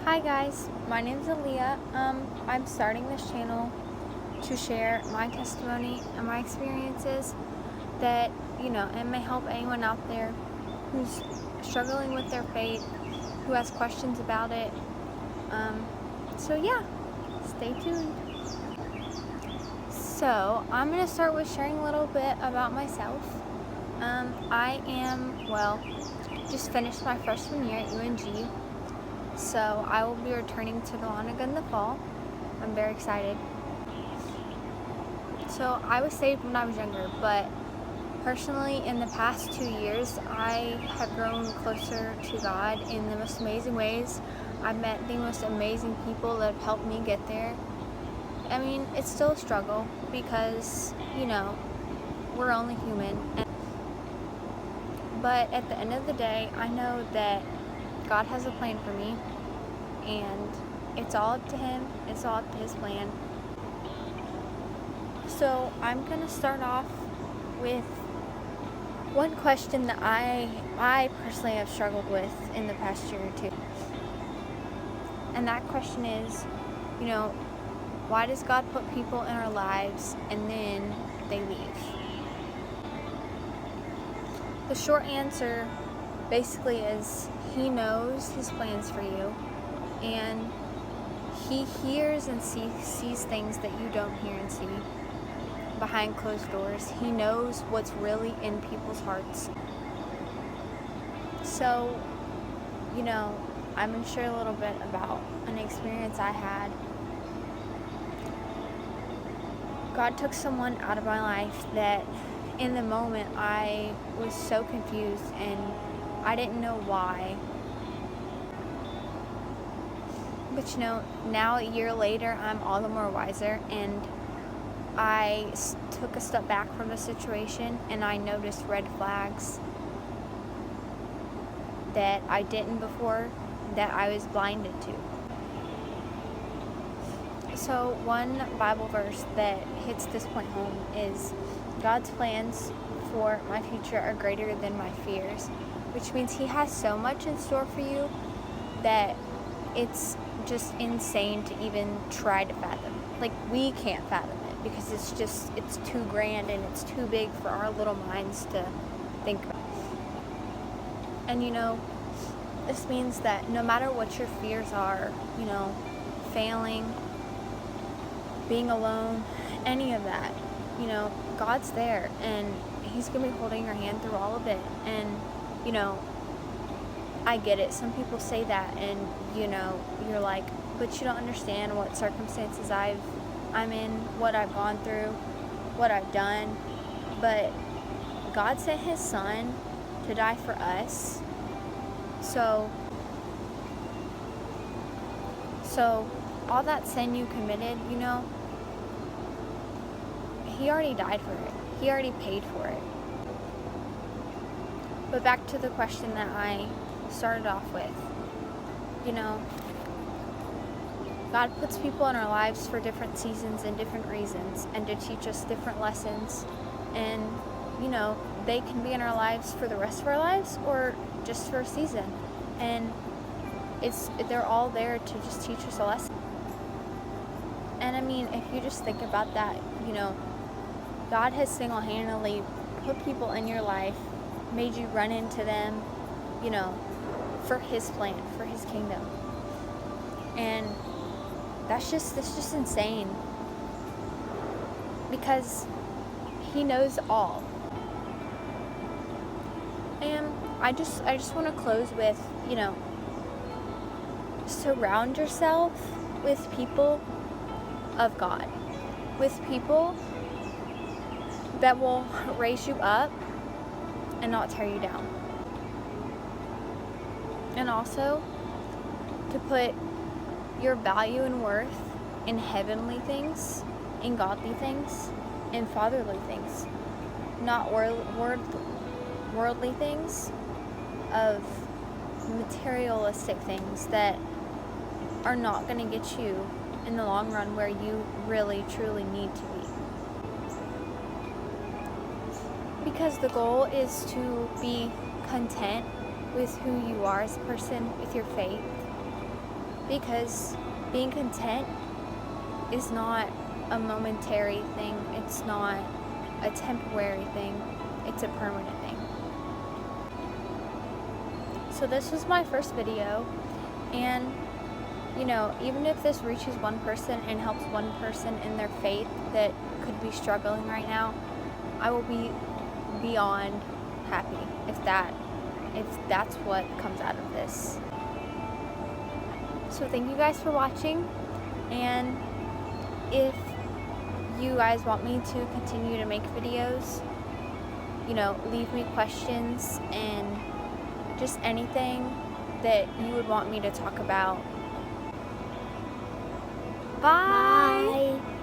Hi guys, my name is Aaliyah. I'm starting this channel to share my testimony and my experiences that, it may help anyone out there who's struggling with their faith, who has questions about it. So yeah, stay tuned. So I'm going to start with sharing a little bit about myself. Just finished my freshman year at UNG. So I will be returning to Dahlonega in the fall. I'm very excited. So I was saved when I was younger, but personally in the past 2 years, I have grown closer to God in the most amazing ways. I've met the most amazing people that have helped me get there. I mean, it's still a struggle because, we're only human. But at the end of the day, I know that God has a plan for me, and it's all up to Him. It's all up to His plan. So I'm going to start off with one question that I personally have struggled with in the past year or two. And that question is, why does God put people in our lives and then they leave? The short answer basically is He knows His plans for you, and He hears and sees things that you don't hear and see behind closed doors. He knows what's really in people's hearts. So, I'm going to share a little bit about an experience I had. God took someone out of my life that in the moment I was so confused and I didn't know why. But now a year later, I'm all the more wiser, and I took a step back from the situation and I noticed red flags that I didn't before, that I was blinded to. So one Bible verse that hits this point home is God's plans for my future are greater than my fears, which means He has so much in store for you that it's just insane to even try to fathom. Like, we can't fathom it because it's too grand and it's too big for our little minds to think about. And this means that no matter what your fears are, failing, being alone, any of that, God's there and He's going to be holding your hand through all of it. And, I get it. Some people say that and, you're like, but you don't understand what circumstances I'm in, what I've gone through, what I've done. But God sent His Son to die for us. So all that sin you committed, He already died for it. He already paid for it. But back to the question that I started off with. God puts people in our lives for different seasons and different reasons, and to teach us different lessons. And, they can be in our lives for the rest of our lives or just for a season. And they're all there to just teach us a lesson. And I mean, if you just think about that, God has single-handedly put people in your life, made you run into them, for His plan, for His kingdom. And that's just insane, because He knows all. And I just want to close with, surround yourself with people of God, with people that will raise you up and not tear you down. And also to put your value and worth in heavenly things, in godly things, in fatherly things, not worldly things, of materialistic things that are not going to get you in the long run where you really truly need to be. Because the goal is to be content with who you are as a person, with your faith, because being content is not a momentary thing. It's not a temporary thing. It's a permanent thing. So this was my first video, and even if this reaches one person and helps one person in their faith that could be struggling right now, I will be beyond happy if that's what comes out of this. So thank you guys for watching, and if you guys want me to continue to make videos, leave me questions and just anything that you would want me to talk about. Bye!